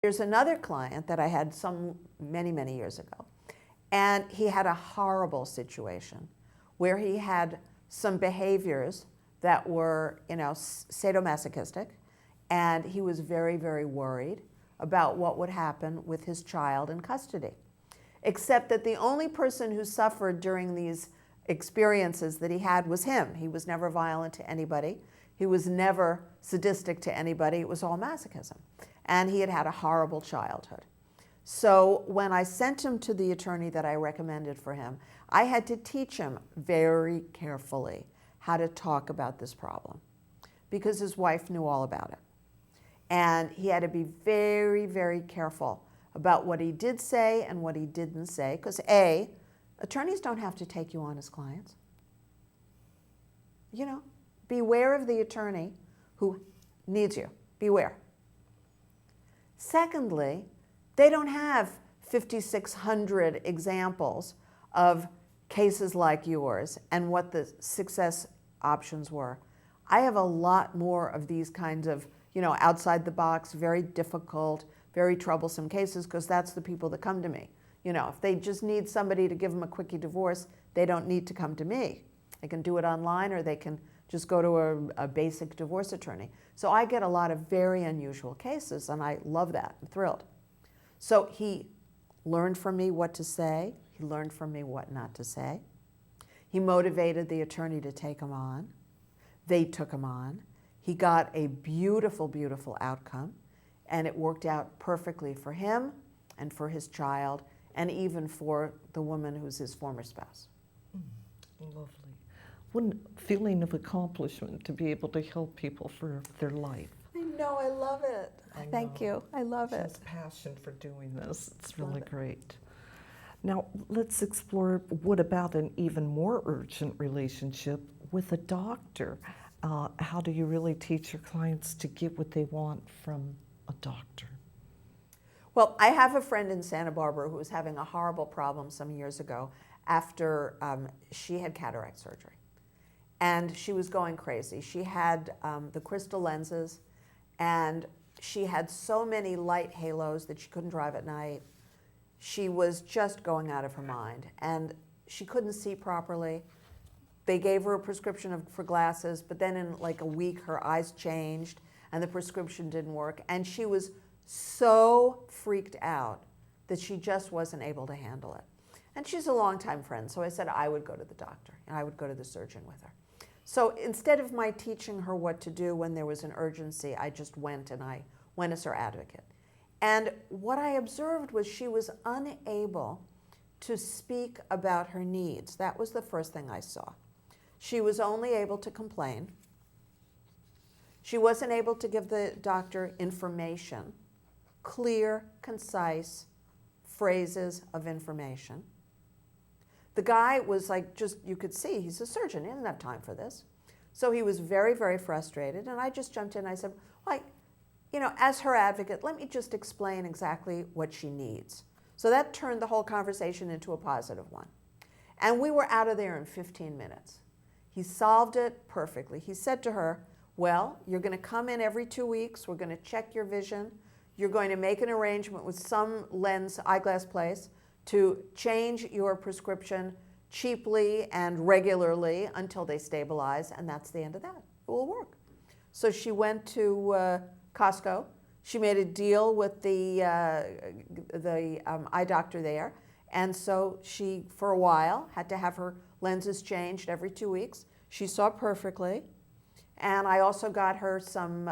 There's another client that I had many years ago, and he had a horrible situation where he had some behaviors that were, sadomasochistic, and he was very worried about what would happen with his child in custody. Except that the only person who suffered during these experiences that he had was him. He was never violent to anybody. He was never sadistic to anybody. It was all masochism. And he had had a horrible childhood. So when I sent him to the attorney that I recommended for him, I had to teach him very carefully how to talk about this problem because his wife knew all about it. And he had to be very careful about what he did say and what he didn't say, because A, attorneys don't have to take you on as clients. Beware of the attorney who needs you. Beware. Secondly, they don't have 5,600 examples of cases like yours and what the success options were. I have a lot more of these kinds of, outside the box, very difficult, very troublesome cases, because that's the people that come to me. If they just need somebody to give them a quickie divorce, they don't need to come to me. They can do it online, or they can just go to a basic divorce attorney. So I get a lot of very unusual cases, and I love that. I'm thrilled. So he learned from me what to say. He learned from me what not to say. He motivated the attorney to take him on. They took him on. He got a beautiful outcome, and it worked out perfectly for him and for his child, and even for the woman who's his former spouse. Lovely. What a feeling of accomplishment to be able to help people for their life. I know, I love it. Thank you. I love it. His passion for doing this. It's really great. Now, let's explore what about an even more urgent relationship with a doctor? How do you really teach your clients to get what they want from a doctor? Well, I have a friend in Santa Barbara who was having a horrible problem some years ago after she had cataract surgery. And she was going crazy. She had the crystal lenses, and she had so many light halos that she couldn't drive at night. She was just going out of her mind, and she couldn't see properly. They gave her a prescription for glasses, but then in like a week her eyes changed and the prescription didn't work, and she was so freaked out that she just wasn't able to handle it. And she's a longtime friend, so I said I would go to the doctor and I would go to the surgeon with her. So instead of my teaching her what to do when there was an urgency, I just went, and I went as her advocate. And what I observed was she was unable to speak about her needs. That was the first thing I saw. She was only able to complain. She wasn't able to give the doctor information, clear, concise phrases of information. The guy was like, you could see, he's a surgeon, he didn't have time for this. So he was very frustrated, and I just jumped in and I said, as her advocate, let me just explain exactly what she needs. So that turned the whole conversation into a positive one. And we were out of there in 15 minutes. He solved it perfectly. He said to her, well, you're going to come in every 2 weeks, we're going to check your vision, you're going to make an arrangement with some eyeglass place to change your prescription cheaply and regularly until they stabilize, and that's the end of that. It will work. So she went to Costco. She made a deal with the eye doctor there, and so she, for a while, had to have her lenses changed every 2 weeks. She saw perfectly, and I also got her some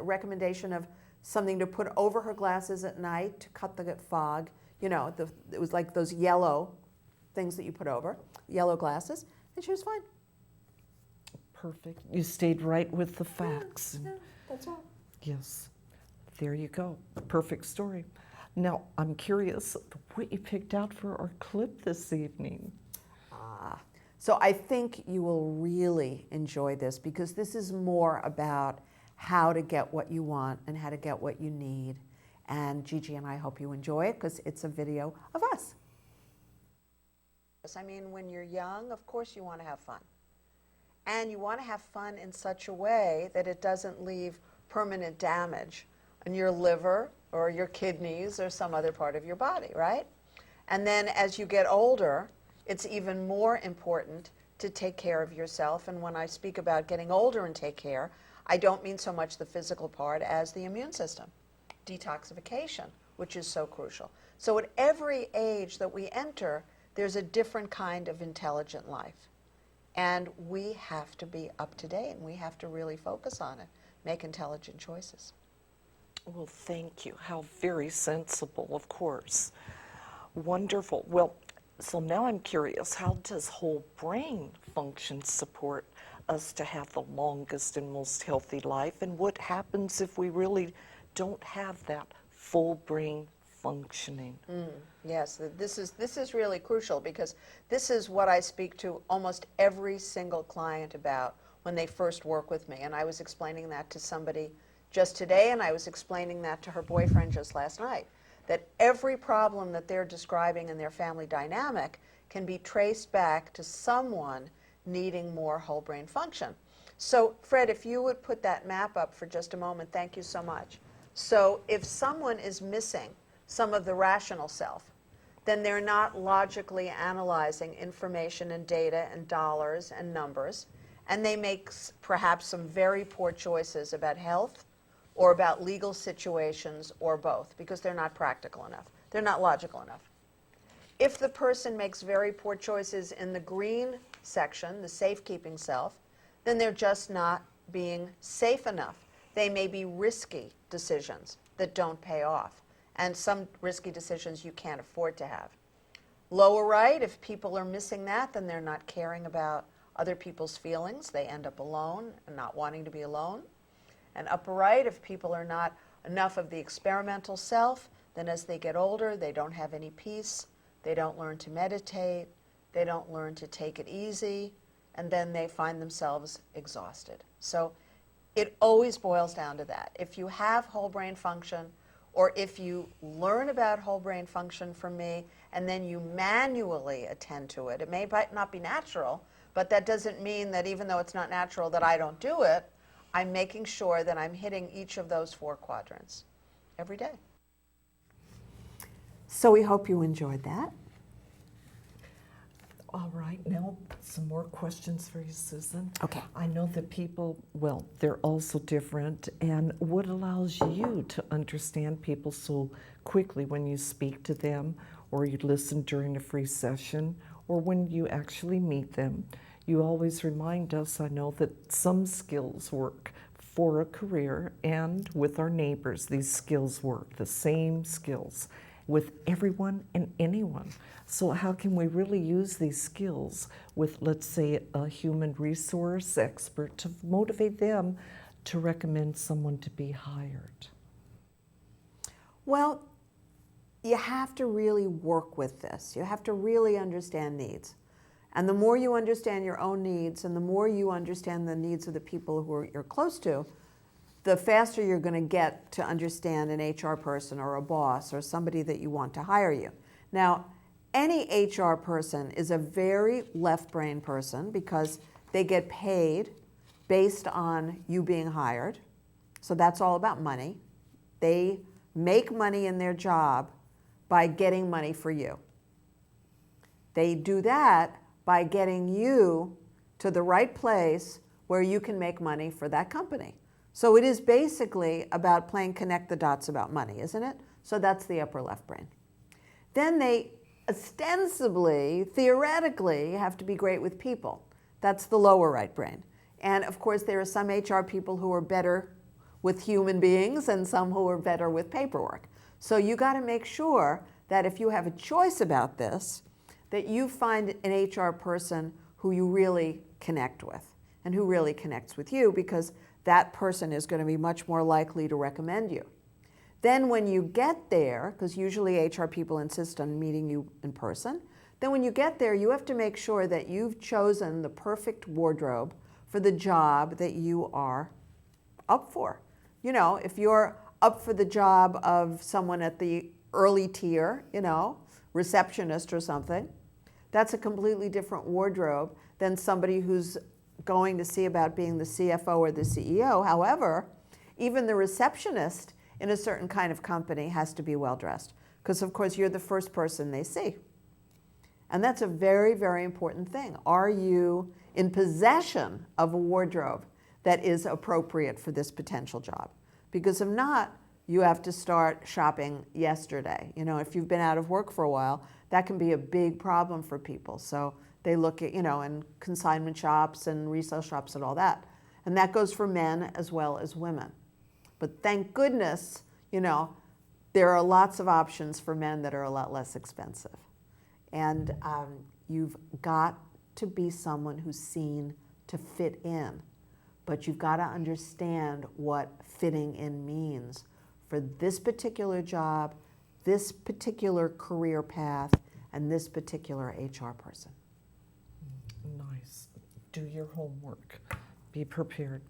recommendation of something to put over her glasses at night to cut the fog. It was like those yellow things that you put over, yellow glasses, and she was fine. Perfect. You stayed right with the facts. Yeah, that's all. Yes. There you go. Perfect story. Now, I'm curious what you picked out for our clip this evening. So I think you will really enjoy this, because this is more about how to get what you want and how to get what you need. And Gigi and I hope you enjoy it, because it's a video of us. I mean, when you're young, of course you want to have fun. And you want to have fun in such a way that it doesn't leave permanent damage and your liver or your kidneys or some other part of your body, right? And then as you get older, it's even more important to take care of yourself. And when I speak about getting older and take care, I don't mean so much the physical part as the immune system, detoxification, which is so crucial. So at every age that we enter, there's a different kind of intelligent life. And we have to be up to date, and we have to really focus on it, make intelligent choices. Well, thank you. How very sensible, of course. Wonderful. Well, so now I'm curious, how does whole brain function support us to have the longest and most healthy life? And what happens if we really don't have that full brain functioning? Yes, this is really crucial, because this is what I speak to almost every single client about when they first work with me. And I was explaining that to somebody just today, and I was explaining that to her boyfriend just last night, that every problem that they're describing in their family dynamic can be traced back to someone needing more whole brain function. So Fred, if you would put that map up for just a moment, thank you so much. So if someone is missing some of the rational self, then they're not logically analyzing information and data and dollars and numbers, and they make perhaps some very poor choices about health or about legal situations or both, because they're not practical enough. They're not logical enough. If the person makes very poor choices in the green section, the safekeeping self, then they're just not being safe enough. They may be risky decisions that don't pay off, and some risky decisions you can't afford to have. Lower right, if people are missing that, then they're not caring about other people's feelings. They end up alone and not wanting to be alone. And upper right, if people are not enough of the experimental self, then as they get older, they don't have any peace, they don't learn to meditate, they don't learn to take it easy, and then they find themselves exhausted. So it always boils down to that. If you have whole brain function, or if you learn about whole brain function from me, and then you manually attend to it, it may not be natural, but that doesn't mean that even though it's not natural that I don't do it. I'm making sure that I'm hitting each of those 4 quadrants every day. So we hope you enjoyed that. All right, now some more questions for you, Susan. Okay. I know that people, well, they're also different, and what allows you to understand people so quickly when you speak to them, or you listen during a free session, or when you actually meet them? You always remind us, I know, that some skills work for a career, and with our neighbors, these skills work, the same skills, with everyone and anyone. So how can we really use these skills with, let's say, a human resource expert to motivate them to recommend someone to be hired? Well, you have to really work with this. You have to really understand needs. And the more you understand your own needs, and the more you understand the needs of the people who you're close to, the faster you're going to get to understand an HR person or a boss or somebody that you want to hire you. Now, any HR person is a very left brain person, because they get paid based on you being hired. So that's all about money. They make money in their job by getting money for you. They do that by getting you to the right place where you can make money for that company. So it is basically about playing connect the dots about money, isn't it? So that's the upper left brain. Then they ostensibly, theoretically, have to be great with people. That's the lower right brain. And of course, there are some HR people who are better with human beings and some who are better with paperwork. So you got to make sure that if you have a choice about this, that you find an HR person who you really connect with and who really connects with you, because that person is going to be much more likely to recommend you. Then when you get there, because usually HR people insist on meeting you in person, then when you get there, you have to make sure that you've chosen the perfect wardrobe for the job that you are up for. You know, if you're up for the job of someone at the early tier, you know, receptionist or something, that's a completely different wardrobe than somebody who's going to see about being the CFO or the CEO. However, even the receptionist in a certain kind of company has to be well dressed. Because, of course, you're the first person they see. And that's a very, very important thing. Are you in possession of a wardrobe that is appropriate for this potential job? Because if not, you have to start shopping yesterday. You know, if you've been out of work for a while, that can be a big problem for people. So they look at, you know, in consignment shops and resale shops and all that. And that goes for men as well as women. But thank goodness, you know, there are lots of options for men that are a lot less expensive. And you've got to be someone who's seen to fit in. But you've got to understand what fitting in means for this particular job, this particular career path, and this particular HR person. Nice. Do your homework. Be prepared.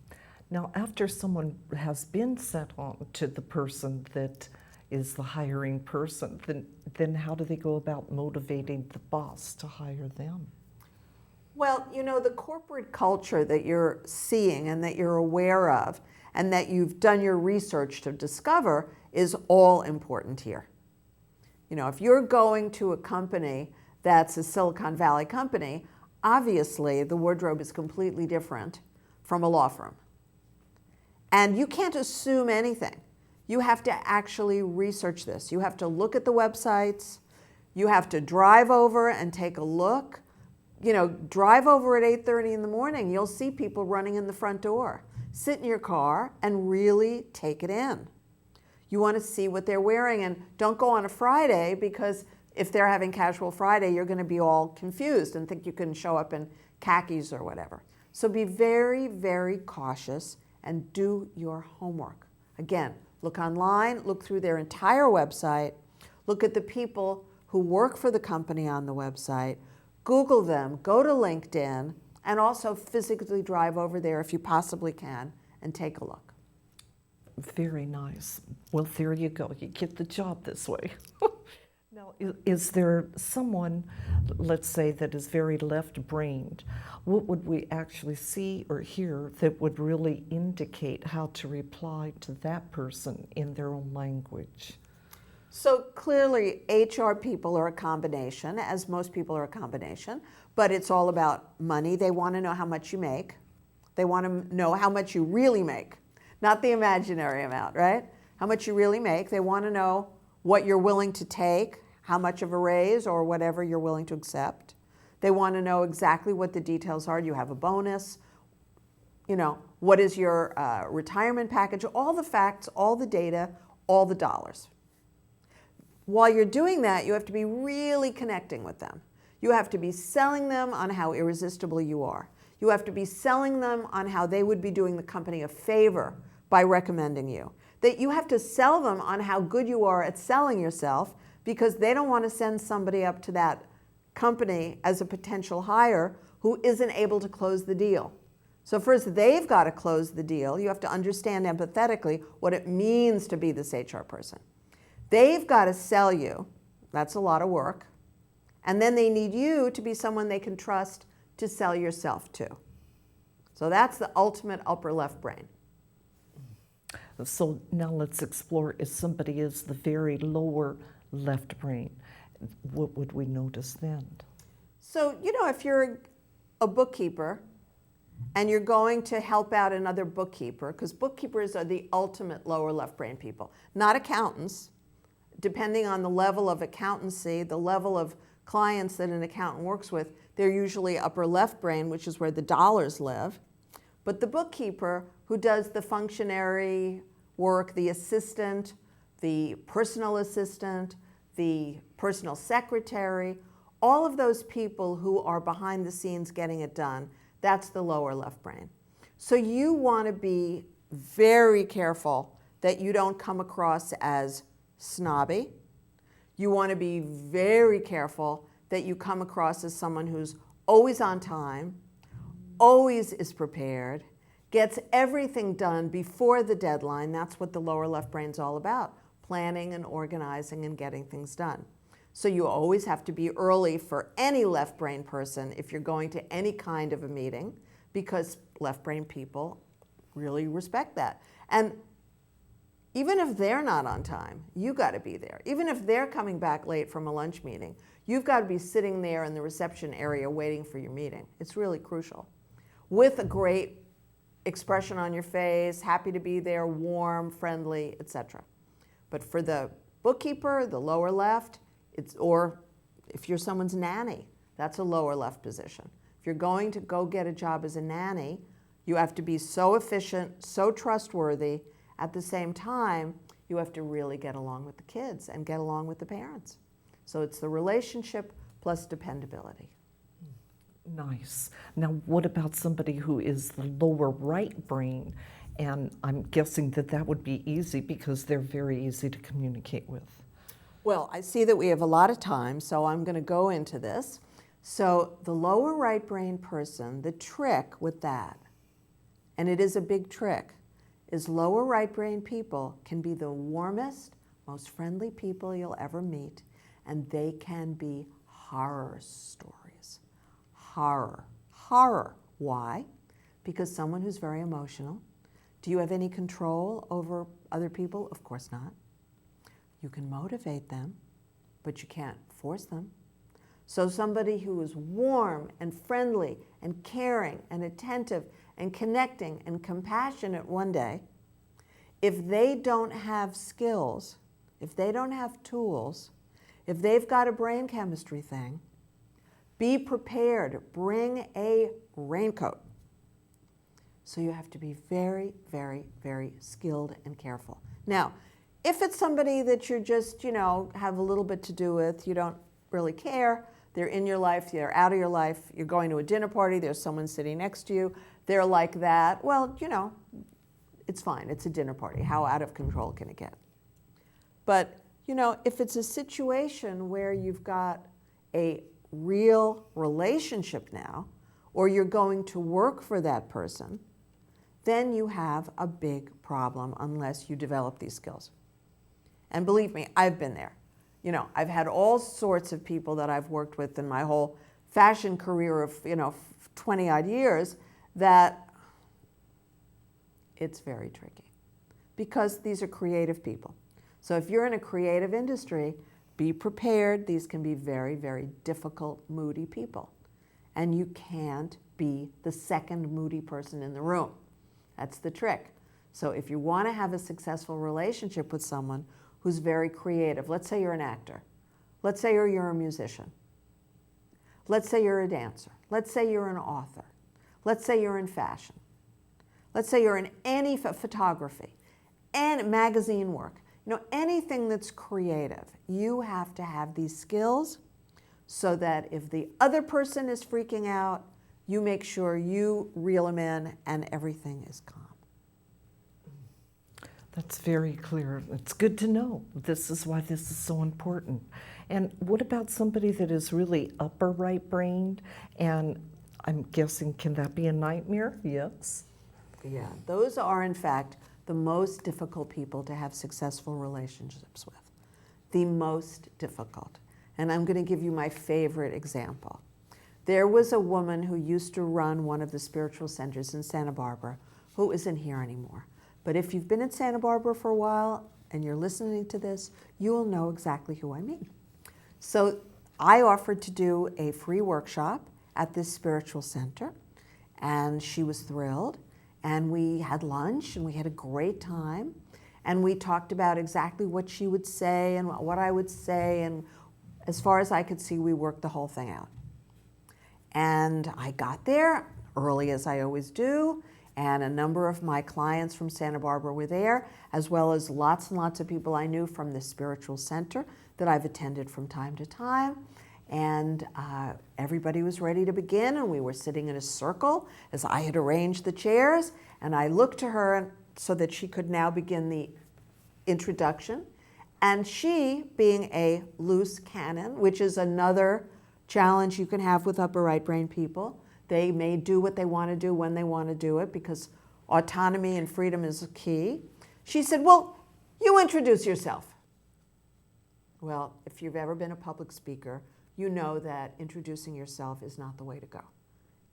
Now, after someone has been sent on to the person that is the hiring person, then how do they go about motivating the boss to hire them? Well, you know, the corporate culture that you're seeing and that you're aware of and that you've done your research to discover is all important here. You know, if you're going to a company that's a Silicon Valley company, obviously the wardrobe is completely different from a law firm. And you can't assume anything. You have to actually research this. You have to look at the websites. You have to drive over and take a look. You know, drive over at 8:30 in the morning. You'll see people running in the front door. Sit in your car and really take it in. You want to see what they're wearing, and don't go on a Friday, because if they're having casual Friday, you're going to be all confused and think you can show up in khakis or whatever. So be very, very cautious and do your homework. Again, look online, look through their entire website, look at the people who work for the company on the website, Google them, go to LinkedIn, and also physically drive over there if you possibly can and take a look. Very nice. Well, there you go. You get the job this way. Now, is there someone, let's say, that is very left-brained? What would we actually see or hear that would really indicate how to reply to that person in their own language? So clearly, HR people are a combination, as most people are a combination, but it's all about money. They want to know how much you make. They want to know how much you really make, not the imaginary amount, right? How much you really make. They want to know what you're willing to take, how much of a raise or whatever you're willing to accept. They want to know exactly what the details are. Do you have a bonus? You know, what is your retirement package? All the facts, all the data, all the dollars. While you're doing that, you have to be really connecting with them. You have to be selling them on how irresistible you are. You have to be selling them on how they would be doing the company a favor by recommending you. That you have to sell them on how good you are at selling yourself, because they don't want to send somebody up to that company as a potential hire who isn't able to close the deal. So first, they've got to close the deal. You have to understand empathetically what it means to be this HR person. They've got to sell you. That's a lot of work. And then they need you to be someone they can trust to sell yourself to. So that's the ultimate upper left brain. So now let's explore if somebody is the very lower left brain. What would we notice then? So, you know, if you're a bookkeeper and you're going to help out another bookkeeper, because bookkeepers are the ultimate lower left brain people, not accountants. Depending on the level of accountancy, the level of clients that an accountant works with, they're usually upper left brain, which is where the dollars live. But the bookkeeper who does the functionary work, the assistant, the personal assistant, the personal secretary, all of those people who are behind the scenes getting it done, that's the lower left brain. So you want to be very careful that you don't come across as snobby. You want to be very careful that you come across as someone who's always on time, always is prepared, gets everything done before the deadline. That's what the lower left brain's all about, planning and organizing and getting things done. So you always have to be early for any left brain person if you're going to any kind of a meeting, because left brain people really respect that. And even if they're not on time, you got to be there. Even if they're coming back late from a lunch meeting, you've got to be sitting there in the reception area waiting for your meeting. It's really crucial. With a great expression on your face, happy to be there, warm, friendly, etc. But for the bookkeeper, the lower left, or if you're someone's nanny, that's a lower left position. If you're going to go get a job as a nanny, you have to be so efficient, so trustworthy. At the same time, you have to really get along with the kids and get along with the parents. So it's the relationship plus dependability. Nice. Now, what about somebody who is the lower right brain? And I'm guessing that that would be easy because they're very easy to communicate with. Well, I see that we have a lot of time, so I'm going to go into this. So the lower right brain person, the trick with that, and it is a big trick, is lower right brain people can be the warmest, most friendly people you'll ever meet, and they can be horror stories. Horror. Why? Because someone who's very emotional. Do you have any control over other people? Of course not. You can motivate them, but you can't force them. So somebody who is warm and friendly and caring and attentive and connecting and compassionate one day, if they don't have skills, if they don't have tools, if they've got a brain chemistry thing, be prepared. Bring a raincoat. So you have to be very, very, very skilled and careful. Now, if it's somebody that you're just, have a little bit to do with, you don't really care, they're in your life, they're out of your life, you're going to a dinner party, there's someone sitting next to you, they're like that, well, it's fine, it's a dinner party. How out of control can it get? But, if it's a situation where you've got a real relationship now, or you're going to work for that person, then you have a big problem unless you develop these skills. And believe me, I've been there. I've had all sorts of people that I've worked with in my whole fashion career of, 20 odd years, that it's very tricky because these are creative people. So if you're in a creative industry, be prepared. These can be very, very difficult, moody people. And you can't be the second moody person in the room. That's the trick. So if you want to have a successful relationship with someone who's very creative, let's say you're an actor, let's say you're a musician, let's say you're a dancer, let's say you're an author, let's say you're in fashion, let's say you're in any photography and magazine work, anything that's creative, you have to have these skills so that if the other person is freaking out, you make sure you reel them in and everything is calm. That's very clear. It's good to know. This is why this is so important. And what about somebody that is really upper right-brained? And I'm guessing, can that be a nightmare? Yes. Yeah, those are in fact the most difficult people to have successful relationships with. The most difficult. And I'm going to give you my favorite example. There was a woman who used to run one of the spiritual centers in Santa Barbara who isn't here anymore. But if you've been in Santa Barbara for a while and you're listening to this, you will know exactly who I mean. So I offered to do a free workshop at this spiritual center, and she was thrilled. And we had lunch, and we had a great time. And we talked about exactly what she would say and what I would say. And as far as I could see, we worked the whole thing out. And I got there early, as I always do, and a number of my clients from Santa Barbara were there, as well as lots and lots of people I knew from the spiritual center that I've attended from time to time. And everybody was ready to begin, and we were sitting in a circle as I had arranged the chairs, and I looked to her so that she could now begin the introduction. And she, being a loose cannon, which is another challenge you can have with upper right brain people, they may do what they want to do when they want to do it because autonomy and freedom is key. She said, well, you introduce yourself. Well, if you've ever been a public speaker, you know that introducing yourself is not the way to go.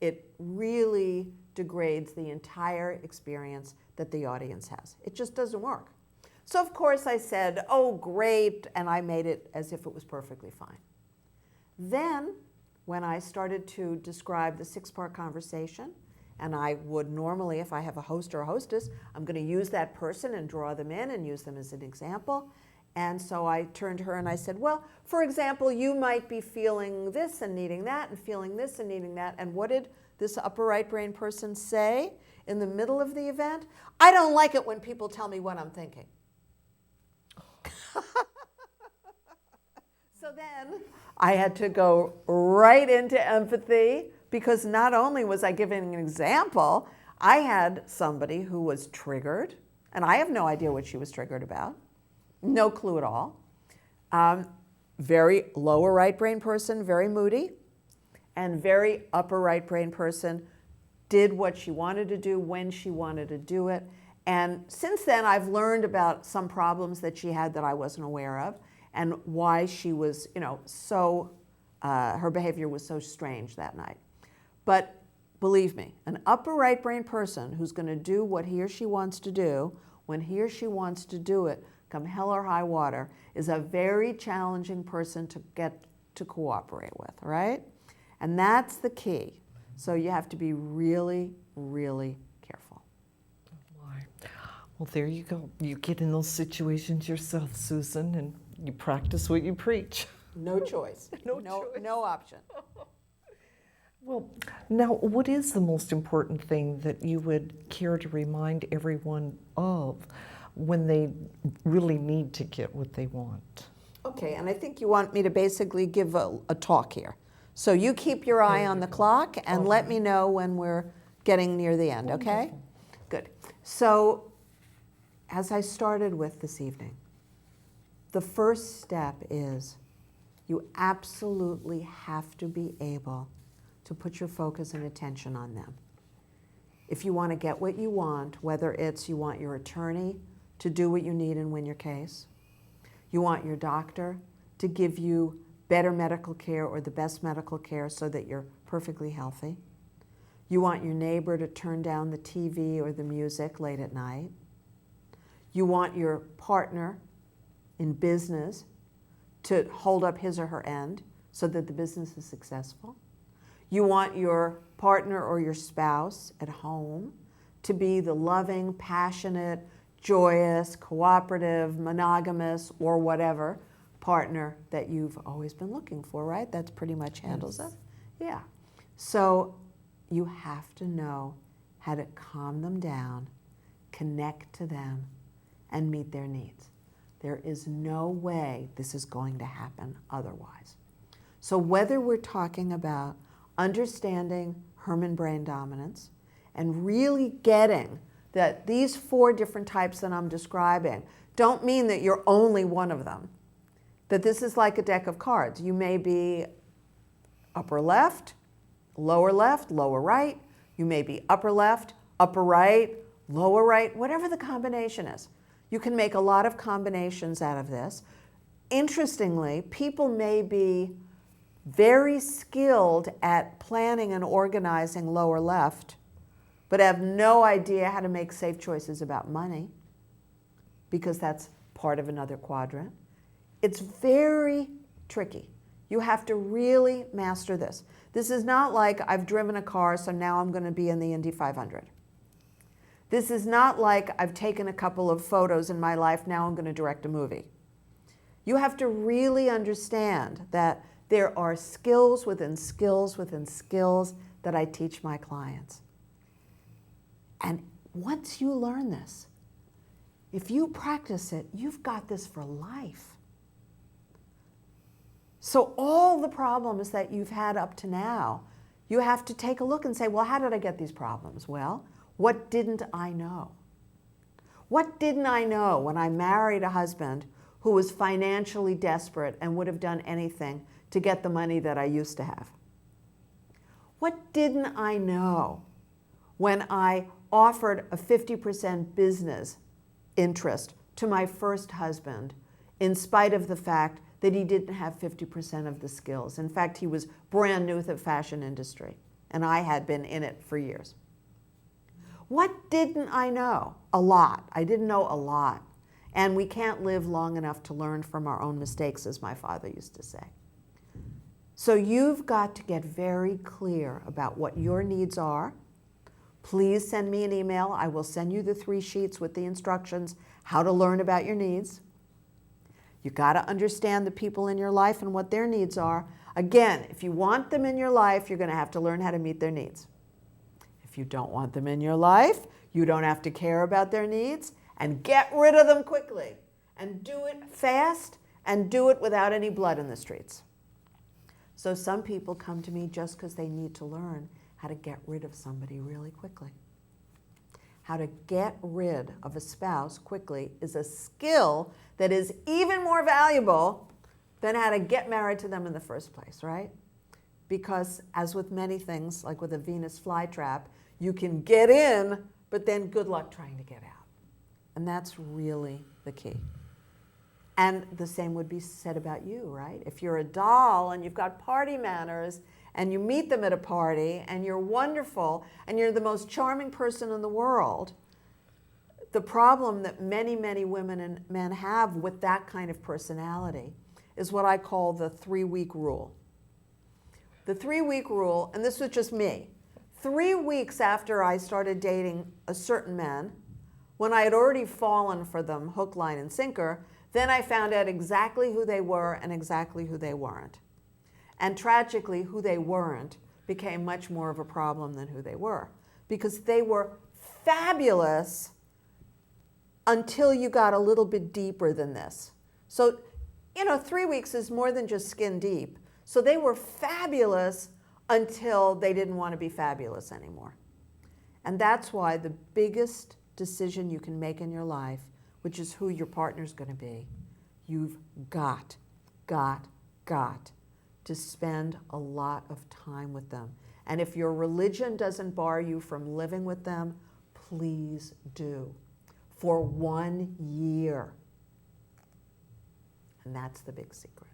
It really degrades the entire experience that the audience has. It just doesn't work. So of course I said, oh, great, and I made it as if it was perfectly fine. Then, when I started to describe the 6-part conversation, and I would normally, if I have a host or a hostess, I'm going to use that person and draw them in and use them as an example. And so I turned to her and I said, well, for example, you might be feeling this and needing that and feeling this and needing that. And what did this upper right brain person say in the middle of the event? I don't like it when people tell me what I'm thinking. So then I had to go right into empathy, because not only was I giving an example, I had somebody who was triggered, and I have no idea what she was triggered about, no clue at all. Very lower right brain person, very moody, and very upper right brain person did what she wanted to do when she wanted to do it. And since then, I've learned about some problems that she had that I wasn't aware of, and why she was, her behavior was so strange that night. But believe me, an upper right brain person who's going to do what he or she wants to do, when he or she wants to do it, come hell or high water, is a very challenging person to get to cooperate with, right? And that's the key. So you have to be really, really careful. Well, there you go. You get in those situations yourself, Susan, and you practice what you preach. No choice. No choice. No option. Well, now, what is the most important thing that you would care to remind everyone of when they really need to get what they want? Okay, and I think you want me to basically give a talk here. So you keep your eye on the clock and let me know when we're getting near the end, okay? Wonderful. Good. So, as I started with this evening, the first step is you absolutely have to be able to put your focus and attention on them. If you want to get what you want, whether it's you want your attorney to do what you need and win your case, you want your doctor to give you better medical care or the best medical care so that you're perfectly healthy, you want your neighbor to turn down the TV or the music late at night, you want your partner in business to hold up his or her end so that the business is successful, you want your partner or your spouse at home to be the loving, passionate, joyous, cooperative, monogamous, or whatever partner that you've always been looking for, right? That's pretty much handles it. Yeah. So you have to know how to calm them down, connect to them, and meet their needs. There is no way this is going to happen otherwise. So whether we're talking about understanding Herrmann brain dominance and really getting that these 4 different types that I'm describing don't mean that you're only one of them, that this is like a deck of cards. You may be upper left, lower right. You may be upper left, upper right, lower right, whatever the combination is. You can make a lot of combinations out of this. Interestingly, people may be very skilled at planning and organizing lower left, but have no idea how to make safe choices about money, because that's part of another quadrant. It's very tricky. You have to really master this. This is not like I've driven a car, so now I'm going to be in the Indy 500. This is not like I've taken a couple of photos in my life, now I'm going to direct a movie. You have to really understand that there are skills within skills within skills that I teach my clients. And once you learn this, if you practice it, you've got this for life. So all the problems that you've had up to now, you have to take a look and say, well, how did I get these problems? Well, what didn't I know? What didn't I know when I married a husband who was financially desperate and would have done anything to get the money that I used to have? What didn't I know when I offered a 50% business interest to my first husband, in spite of the fact that he didn't have 50% of the skills? In fact, he was brand new to the fashion industry, and I had been in it for years. What didn't I know? A lot. I didn't know a lot. And we can't live long enough to learn from our own mistakes, as my father used to say. So you've got to get very clear about what your needs are. Please send me an email. I will send you the 3 sheets with the instructions how to learn about your needs. You've got to understand the people in your life and what their needs are. Again, if you want them in your life, you're going to have to learn how to meet their needs. If you don't want them in your life, you don't have to care about their needs, and get rid of them quickly. And do it fast, and do it without any blood in the streets. So some people come to me just because they need to learn how to get rid of somebody really quickly. How to get rid of a spouse quickly is a skill that is even more valuable than how to get married to them in the first place, right? Because as with many things, like with a Venus flytrap, you can get in, but then good luck trying to get out. And that's really the key. And the same would be said about you, right? If you're a doll and you've got party manners and you meet them at a party and you're wonderful and you're the most charming person in the world, the problem that many, many women and men have with that kind of personality is what I call the 3-week rule. The 3-week rule, and this was just me, 3 weeks after I started dating a certain man, when I had already fallen for them hook, line, and sinker, then I found out exactly who they were and exactly who they weren't. And tragically, who they weren't became much more of a problem than who they were, because they were fabulous until you got a little bit deeper than this. So, 3 weeks is more than just skin deep. So they were fabulous until they didn't want to be fabulous anymore. And that's why the biggest decision you can make in your life, which is who your partner's going to be, you've got to spend a lot of time with them. And if your religion doesn't bar you from living with them, please do. For 1 year. And that's the big secret.